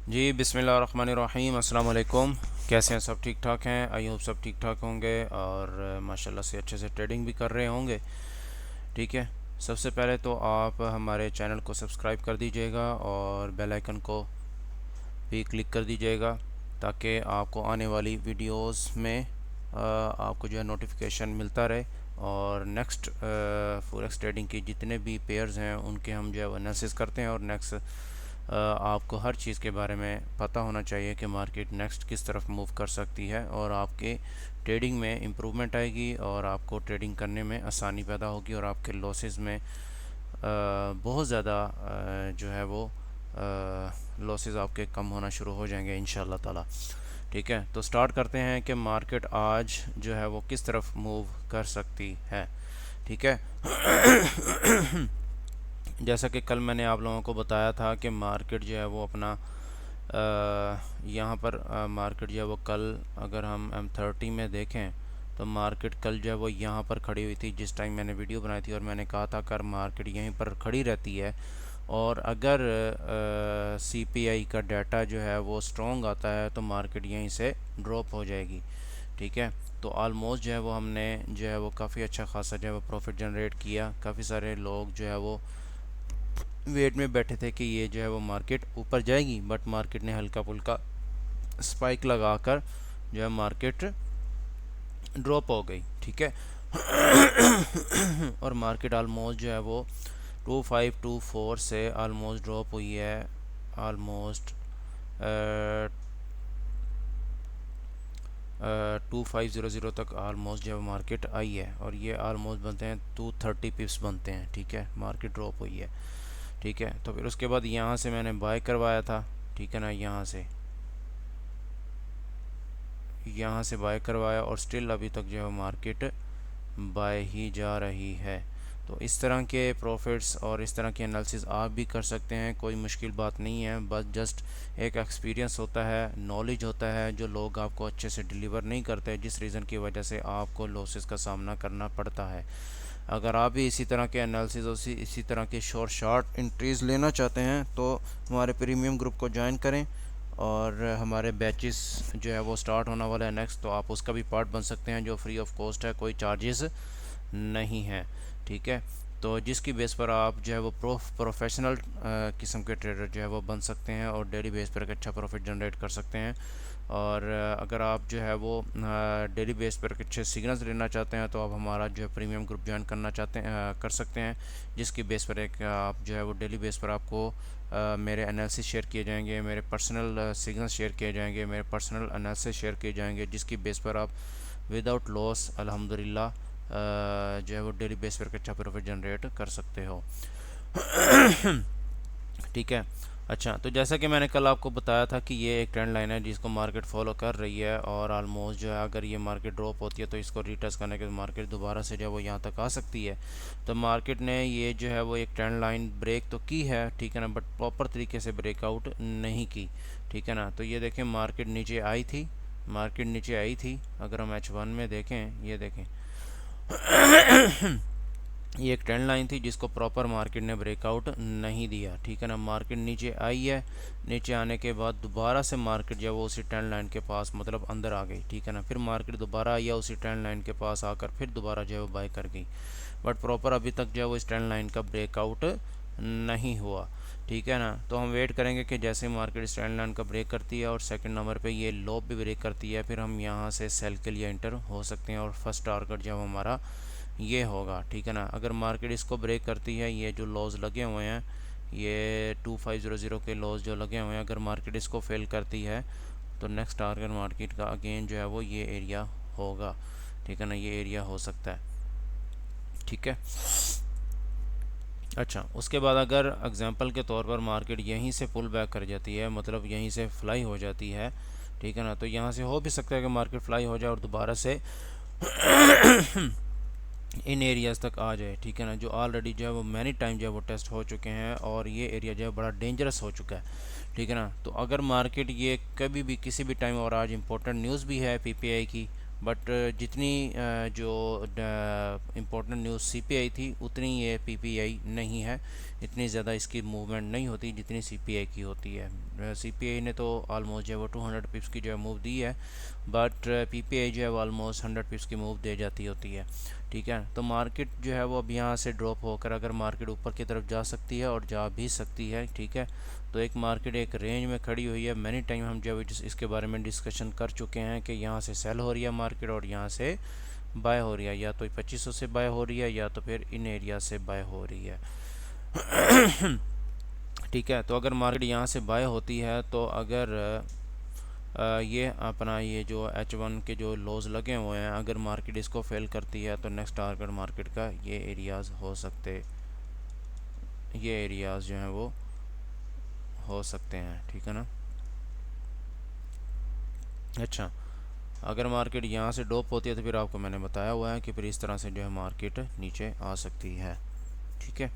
जी बिस्मिल्लाहिर्रहमानिर्रहीम, अस्सलाम वालेकुम। कैसे हैं? सब ठीक ठाक हैं? आई होप सब ठीक ठाक होंगे और माशाल्लाह से अच्छे से ट्रेडिंग भी कर रहे होंगे। ठीक है। सबसे पहले तो आप हमारे चैनल को सब्सक्राइब कर दीजिएगा और बेल आइकन को भी क्लिक कर दीजिएगा ताकि आपको आने वाली वीडियोस में आपको जो है नोटिफिकेशन मिलता रहे। और नेक्स्ट फॉरेक्स ट्रेडिंग की जितने भी पेयर्स हैं उनके हम जो है एनालिसिस करते हैं और नेक्स्ट आपको हर चीज़ के बारे में पता होना चाहिए कि मार्केट नेक्स्ट किस तरफ मूव कर सकती है और आपके ट्रेडिंग में इम्प्रूवमेंट आएगी और आपको ट्रेडिंग करने में आसानी पैदा होगी और आपके लॉसेस में बहुत ज़्यादा जो है वो लॉसेस आपके कम होना शुरू हो जाएंगे इंशाल्लाह ताला। ठीक है, तो स्टार्ट करते हैं कि मार्केट आज जो है वो किस तरफ मूव कर सकती है। ठीक है। जैसा कि कल मैंने आप लोगों को बताया था कि मार्केट जो है वो अपना यहाँ पर मार्केट जो है वो कल अगर हम M30 में देखें तो मार्केट कल जो है वो यहाँ पर खड़ी हुई थी जिस टाइम मैंने वीडियो बनाई थी और मैंने कहा था कर मार्केट यहीं पर खड़ी रहती है और अगर CPI का डाटा जो है वो स्ट्रॉन्ग आता है तो मार्केट यहीं से ड्रॉप हो जाएगी। ठीक है, तो ऑलमोस्ट जो है वो हमने जो है वो काफ़ी अच्छा खासा जो है वो प्रॉफिट जनरेट किया। काफ़ी सारे लोग जो है वो वेट में बैठे थे कि ये जो है वो मार्केट ऊपर जाएगी, बट मार्केट ने हल्का फुल्का स्पाइक लगाकर जो है मार्केट ड्रॉप हो गई। ठीक है। और मार्केट ऑलमोस्ट जो है वो 2524 से ऑलमोस्ट ड्रॉप हुई है ऑलमोस्ट 2500 तक ऑलमोस्ट जब मार्केट आई है और ये ऑलमोस्ट बनते हैं 230 पिप्स बनते हैं। ठीक है, मार्केट ड्रॉप हुई है। ठीक है, तो फिर उसके बाद यहाँ से मैंने बाय करवाया था। ठीक है ना, यहाँ से बाय करवाया और स्टिल अभी तक जो है मार्केट बाय ही जा रही है। तो इस तरह के प्रॉफिट्स और इस तरह के एनालिसिस आप भी कर सकते हैं, कोई मुश्किल बात नहीं है। बस जस्ट एक एक्सपीरियंस होता है, नॉलेज होता है जो लोग आपको अच्छे से डिलीवर नहीं करते, जिस रीज़न की वजह से आपको लॉसेस का सामना करना पड़ता है। अगर आप भी इसी तरह के एनालिसिस और इसी तरह के शॉर्ट एंट्रीज़ लेना चाहते हैं तो हमारे प्रीमियम ग्रुप को ज्वाइन करें और हमारे बैचेस जो है वो स्टार्ट होने वाला है नेक्स्ट, तो आप उसका भी पार्ट बन सकते हैं जो फ्री ऑफ कॉस्ट है, कोई चार्जेस नहीं है। ठीक है, तो जिसकी बेस पर आप जो है वो प्रोफेशनल किस्म के ट्रेडर जो है वो बन सकते हैं और डेली बेस पर एक अच्छा प्रॉफिट जनरेट कर सकते हैं। और अगर आप जो है वो डेली बेस पर अच्छे सिग्नल्स लेना चाहते हैं तो आप हमारा जो है प्रीमियम ग्रुप ज्वाइन करना चाहते हैं कर सकते हैं, जिसकी बेस पर एक आप जो है वो डेली बेस पर आपको मेरे एनालिसिस शेयर किए जाएंगे, मेरे पर्सनल सिग्नल शेयर किए जाएंगे, मेरे पर्सनल एनालिसिस शेयर किए जाएंगे, जिसकी बेस पर आप विदाउट लॉस अल्हम्दुलिल्लाह जो है वो डेली बेस पर अच्छा प्रॉफिट जनरेट कर सकते हो। ठीक है। अच्छा, तो जैसा कि मैंने कल आपको बताया था कि ये एक ट्रेंड लाइन है जिसको मार्केट फॉलो कर रही है और ऑलमोस्ट जो है अगर ये मार्केट ड्रॉप होती है तो इसको रीटेस्ट करने के मार्केट दोबारा से जो है वो यहाँ तक आ सकती है। तो मार्केट ने ये जो है वो एक ट्रेंड लाइन ब्रेक तो की है, ठीक है ना, बट प्रॉपर तरीके से ब्रेकआउट नहीं की। ठीक है ना, तो ये देखें मार्केट नीचे आई थी, अगर हम H1 में देखें, ये देखें ये एक ट्रेंड लाइन थी जिसको प्रॉपर मार्केट ने ब्रेकआउट नहीं दिया। ठीक है ना, मार्केट नीचे आई है, नीचे आने के बाद दोबारा से मार्केट जो है वो उसी ट्रेंड लाइन के पास मतलब अंदर आ गई। ठीक है ना, फिर मार्केट दोबारा आई है उसी ट्रेंड लाइन के पास आकर फिर दोबारा जो है वो बाय कर गई, बट प्रॉपर अभी तक जो है वो इस ट्रेंड लाइन का ब्रेकआउट नहीं हुआ। ठीक है ना, तो हम वेट करेंगे कि जैसे मार्केट इस ट्रेंड लाइन का ब्रेक करती है और सेकंड नंबर पे ये लो भी ब्रेक करती है, फिर हम यहाँ से सेल के लिए एंटर हो सकते हैं और फर्स्ट टारगेट जो हमारा ये होगा। ठीक है ना, अगर मार्केट इसको ब्रेक करती है, ये जो लॉस लगे हुए हैं, ये 2500 के लॉस जो लगे हुए हैं, अगर मार्केट इसको फेल करती है तो नेक्स्ट टारगेट मार्केट का अगेन जो है वो ये एरिया होगा। ठीक है ना, ये एरिया हो सकता है। ठीक है। अच्छा, उसके बाद अगर एग्जांपल के तौर पर मार्केट यहीं से पुल बैक कर जाती है, मतलब यहीं से फ्लाई हो जाती है, ठीक है ना, तो यहाँ से हो भी सकता है कि मार्केट फ्लाई हो जाए और दोबारा से इन एरियाज़ तक आ जाए। ठीक है ना, जो ऑलरेडी जो है वो मैनी टाइम जो है वो टेस्ट हो चुके हैं और ये एरिया जो है बड़ा डेंजरस हो चुका है। ठीक है ना, तो अगर मार्केट ये कभी भी किसी भी टाइम, और आज इंपॉर्टेंट न्यूज़ भी है PPI की, बट जितनी जो इम्पोर्टेंट न्यूज़ सीपीआई थी उतनी ये पीपीआई नहीं है, इतनी ज़्यादा इसकी मूवमेंट नहीं होती जितनी सीपीआई की होती है। सीपीआई ने तो ऑलमोस्ट जो है वो 200 पिप्स की जो है मूव दी है, बट पीपीआई जो है वो ऑलमोस्ट 100 पिप्स की मूव दे जाती होती है। ठीक है, तो मार्केट जो है वो अब यहाँ से ड्रॉप होकर अगर मार्केट ऊपर की तरफ जा सकती है और जा भी सकती है। ठीक है, तो एक मार्केट एक रेंज में खड़ी हुई है। मैनी टाइम हम जो इसके बारे में डिस्कशन कर चुके हैं कि यहाँ से सेल हो रही है मार्केट और यहाँ से बाय हो रही है, या तो 2500 से बाय हो रही है या तो फिर इन एरिया से बाय हो रही है। ठीक है, तो अगर मार्केट यहाँ से बाय होती है तो अगर ये अपना ये जो H1 के जो लोज लगे हुए हैं, अगर मार्केट इसको फेल करती है तो नेक्स्ट टारगेट मार्केट का ये एरियाज़ हो सकते, ये एरियाज़ जो हैं वो हो सकते हैं। ठीक है ना। अच्छा, अगर मार्केट यहाँ से ड्रॉप होती है तो फिर आपको मैंने बताया हुआ है कि फिर इस तरह से जो है मार्केट नीचे आ सकती है। ठीक है,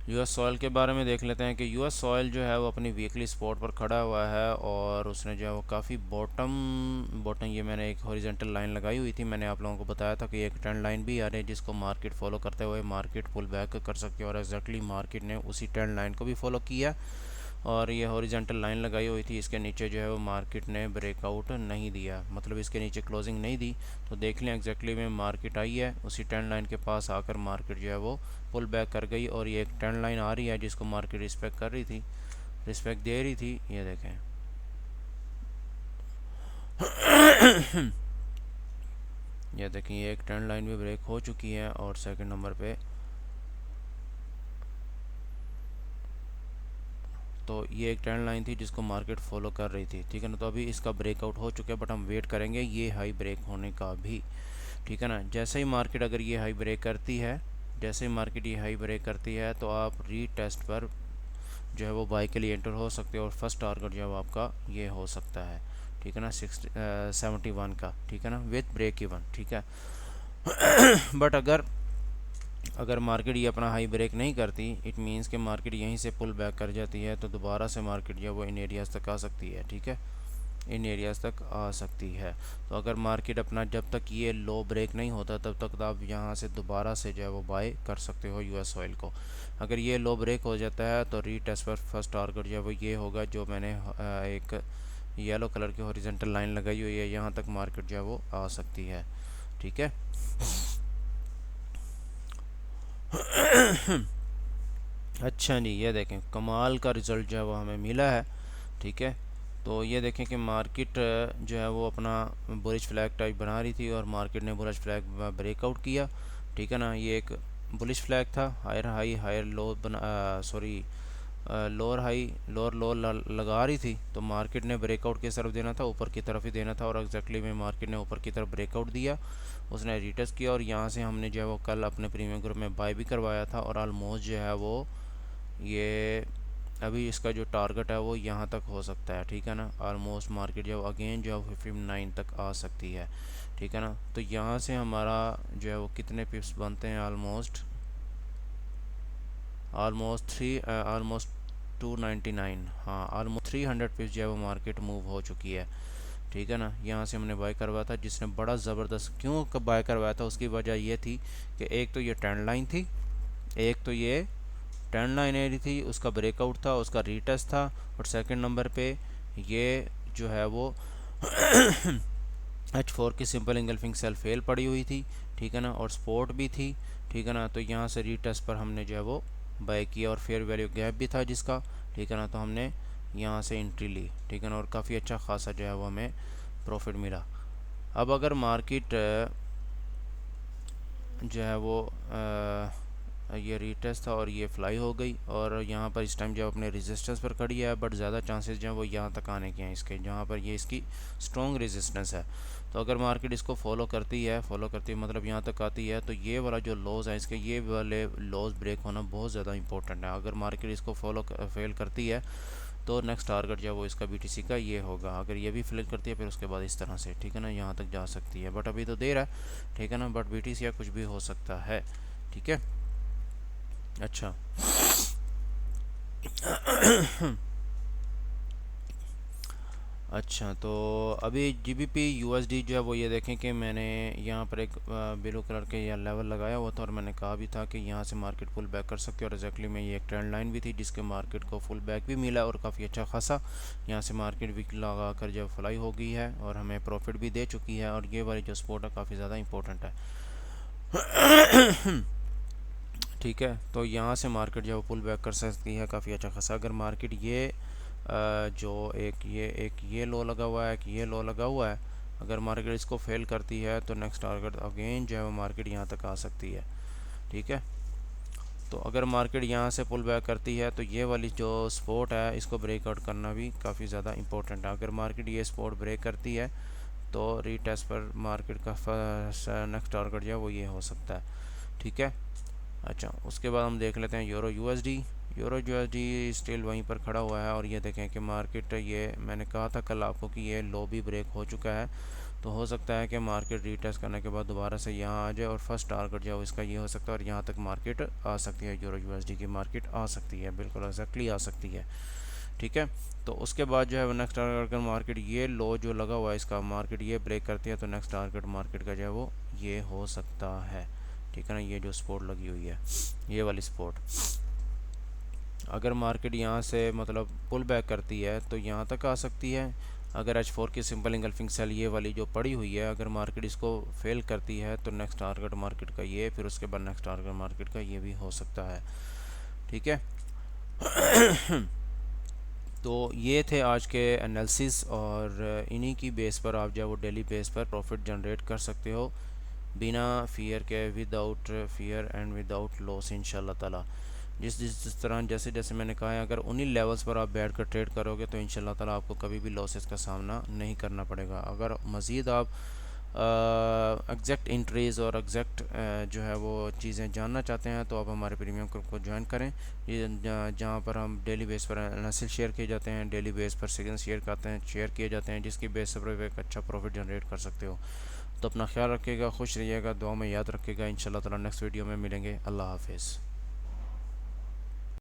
यूएस सॉइल के बारे में देख लेते हैं कि यूएस सॉइल जो है वो अपनी वीकली स्पॉट पर खड़ा हुआ है और उसने जो है वो काफ़ी बॉटम ये मैंने एक हॉरिजॉन्टल लाइन लगाई हुई थी। मैंने आप लोगों को बताया था कि एक ट्रेंड लाइन भी आ रही है जिसको मार्केट फॉलो करते हुए मार्केट पुल बैक कर सकती है, और एग्जैक्टली मार्केट ने उसी ट्रेंड लाइन को भी फॉलो किया और ये हॉरिजॉन्टल लाइन लगाई हुई थी। इसके नीचे जो है वो मार्केट ने ब्रेकआउट नहीं दिया, मतलब इसके नीचे क्लोजिंग नहीं दी। तो देख लें एग्जैक्टली में मार्केट आई है उसी ट्रेंड लाइन के पास आकर मार्केट जो है वो पुल बैक कर गई, और ये एक ट्रेंड लाइन आ रही है जिसको मार्केट रिस्पेक्ट कर रही थी, रिस्पेक्ट दे रही थी। ये देखें ये देखें, ये एक ट्रेंड लाइन भी ब्रेक हो चुकी है और सेकंड नंबर पे तो ये एक ट्रेंड लाइन थी जिसको मार्केट फॉलो कर रही थी। ठीक है ना, तो अभी इसका ब्रेकआउट हो चुका है बट हम वेट करेंगे ये हाई ब्रेक होने का भी। ठीक है ना, जैसे ही मार्केट अगर ये हाई ब्रेक करती है, जैसे ही मार्केट ये हाई ब्रेक करती है तो आप रीटेस्ट पर जो है वो बाई के लिए एंटर हो सकते हो और फर्स्ट टारगेट जो है वो आपका ये हो सकता है। ठीक है ना, 71 का। ठीक है ना, विथ ब्रेक इवन। ठीक है, बट अगर मार्केट ये अपना हाई ब्रेक नहीं करती, इट मीन्स कि मार्केट यहीं से पुल बैक कर जाती है, तो दोबारा से मार्केट जो है वो इन एरियाज़ तक आ सकती है। ठीक है, इन एरियाज़ तक आ सकती है। तो अगर मार्केट अपना जब तक ये लो ब्रेक नहीं होता तब तक तो आप यहाँ से दोबारा से जो है वो बाय कर सकते हो यूएस ऑयल को। अगर ये लो ब्रेक हो जाता है तो रीटेस्ट पर फर्स्ट टारगेट जो है वो ये होगा जो मैंने एक येलो कलर की हॉरिजॉन्टल लाइन लगाई हुई है, यहाँ तक मार्केट जो है वो आ सकती है। ठीक है, अच्छा जी, ये देखें कमाल का रिज़ल्ट जो है वो हमें मिला है। ठीक है, तो ये देखें कि मार्केट जो है वो अपना बुलिश फ्लैग टाइप बना रही थी और मार्केट ने बुलिश फ्लैग ब्रेकआउट किया। ठीक है ना, ये एक बुलिश फ्लैग था, हायर हाई हायर लो बना, सॉरी लोअर हाई लोअर लो लगा रही थी, तो मार्केट ने ब्रेकआउट किस तरफ देना था, ऊपर की तरफ ही देना था, और एग्जैक्टली में मार्केट ने ऊपर की तरफ ब्रेकआउट दिया, उसने रिटेस्ट किया और यहाँ से हमने जो है वो कल अपने प्रीमियम ग्रुप में बाय भी करवाया था और ऑलमोस्ट जो है वो ये अभी इसका जो टारगेट है वो यहाँ तक हो सकता है। ठीक है ना, ऑलमोस्ट मार्केट जो अगेन जो है 59 तक आ सकती है। ठीक है ना, तो यहाँ से हमारा जो है वो कितने पिप्स बनते हैं, ऑलमोस्ट 299, हाँ ऑलमोस्ट 300 पिप्स जो है वो मार्केट मूव हो चुकी है। ठीक है ना, यहाँ से हमने बाय करवाया था जिसने बड़ा ज़बरदस्त, क्यों कब बाय करवाया था उसकी वजह ये थी कि एक तो ये ट्रेंड लाइन थी, एक तो ये ट्रेंड लाइन एरी थी, उसका ब्रेकआउट था, उसका रीटेस्ट था, और सेकंड नंबर पे ये जो है वो H4 की सिंपल इंगल्फिंग सेल फेल पड़ी हुई थी। ठीक है ना, और स्पोर्ट भी थी। ठीक है ना, तो यहाँ से रीटेस्ट पर हमने जो है वो बाय किया और फेयर वैल्यू गैप भी था जिसका। ठीक है ना, तो हमने यहाँ से एंट्री ली। ठीक है ना, और काफ़ी अच्छा खासा जो है वो हमें प्रॉफिट मिला। अब अगर मार्केट जो है वो ये रीटेस्ट था और ये फ्लाई हो गई और यहाँ पर इस टाइम जो अपने रेजिस्टेंस पर खड़ी है, बट ज़्यादा चांसेस जो है वो यहाँ तक आने के हैं इसके, जहाँ पर ये इसकी स्ट्रॉन्ग रेजिस्टेंस है। तो अगर मार्केट इसको फॉलो करती है मतलब यहाँ तक आती है, तो ये वाला जो लॉज है इसके, ये वाले लॉज ब्रेक होना बहुत ज़्यादा इंपॉर्टेंट है। अगर मार्केट इसको फेल करती है तो नेक्स्ट टारगेट जो है वो इसका BTC का ये होगा। अगर ये भी फेल करती है फिर उसके बाद इस तरह से, ठीक है ना, यहाँ तक जा सकती है, बट अभी तो देर है। ठीक है ना, बट BTC या कुछ भी हो सकता है। ठीक है, अच्छा अच्छा, तो अभी जीबीपी यूएसडी जो है वो ये देखें कि मैंने यहाँ पर एक ब्लू कलर के यहाँ लेवल लगाया हुआ था और मैंने कहा भी था कि यहाँ से मार्केट पुल बैक कर सकती है और एग्जैक्टली में ये एक ट्रेंड लाइन भी थी जिसके मार्केट को फुल बैक भी मिला और काफ़ी अच्छा खासा यहाँ से मार्केट भी लगा कर जब फ्लाई हो गई है और हमें प्रॉफिट भी दे चुकी है। और ये वाली जो स्पोर्ट है काफ़ी ज़्यादा इंपॉर्टेंट है। ठीक है, तो यहाँ से मार्केट जो है पुल बैक कर सकती है काफ़ी अच्छा खासा। अगर मार्केट ये जो एक ये लो लगा हुआ है, एक ये लो लगा हुआ है, अगर मार्केट इसको फेल करती है तो नेक्स्ट टारगेट अगेन जो है वो मार्केट यहाँ तक आ सकती है। ठीक है, तो अगर मार्केट यहाँ से पुल बैक करती है तो ये वाली जो सपोर्ट है इसको ब्रेकआउट करना भी काफ़ी ज़्यादा इंपॉर्टेंट है। अगर मार्केट ये सपोर्ट ब्रेक करती है तो रीटेस्ट पर मार्केट का नेक्स्ट टारगेट जो है वो ये हो सकता है। ठीक है, अच्छा, उसके बाद हम देख लेते हैं euro USD. Euro USD still वहीं पर खड़ा हुआ है और ये देखें कि मार्केट, ये मैंने कहा था कल आपको कि ये लो भी ब्रेक हो चुका है। तो हो सकता है कि मार्केट रीटेस्ट करने के बाद दोबारा से यहाँ आ जाए और फर्स्ट टारगेट जो है इसका ये हो सकता है और यहाँ तक मार्केट आ सकती है। यूरो यूएसडी की मार्केट आ सकती है, बिल्कुल एग्जैक्टली आ सकती है। ठीक है, तो उसके बाद जो है नेक्स्ट टारगेट का मार्केट ये लो जो लगा हुआ है इसका मार्केट ये ब्रेक करती है तो नेक्स्ट टारगेट मार्केट का जो है वो ये हो सकता है। ठीक है ना, ये जो सपोर्ट लगी हुई है ये वाली सपोर्ट, अगर मार्केट यहाँ से मतलब पुल बैक करती है तो यहाँ तक आ सकती है। अगर H4 की सिंपल इंगल्फिंग सेल ये वाली जो पड़ी हुई है अगर मार्केट इसको फेल करती है तो नेक्स्ट टारगेट मार्केट का ये, फिर उसके बाद नेक्स्ट टारगेट मार्केट का ये भी हो सकता है। ठीक है। तो ये थे आज के एनालिसिस और इन्हीं की बेस पर आप जो है वो डेली बेस पर प्रॉफिट जनरेट कर सकते हो बिना फियर के, without fear and without loss इंशाल्लाह ताला। जिस तरह जैसे जैसे मैंने कहा है, अगर उन्हीं लेवल्स पर आप बैठ कर ट्रेड करोगे तो इंशाल्लाह ताला आपको कभी भी लॉसेस का सामना नहीं करना पड़ेगा। अगर मज़ीद आप एग्जैक्ट इंट्रीज़ और एग्जैक्ट जो है वो चीज़ें जानना चाहते हैं तो आप हमारे प्रीमियम ग्रुप को ज्वाइन करें। ये जहाँ पर हम डेली बेस पर एनालिसिस शेयर किए जाते हैं, डेली बेस पर सिग्नल शेयर किए जाते हैं जिसकी बेस पर एक अच्छा प्रॉफिट जनरेट कर सकते हो। तो अपना ख्याल रखिएगा, खुश रहिएगा, दुआ में याद रखिएगा। इंशाल्लाह ताला नेक्स्ट वीडियो में मिलेंगे। अल्लाह हाफिज़।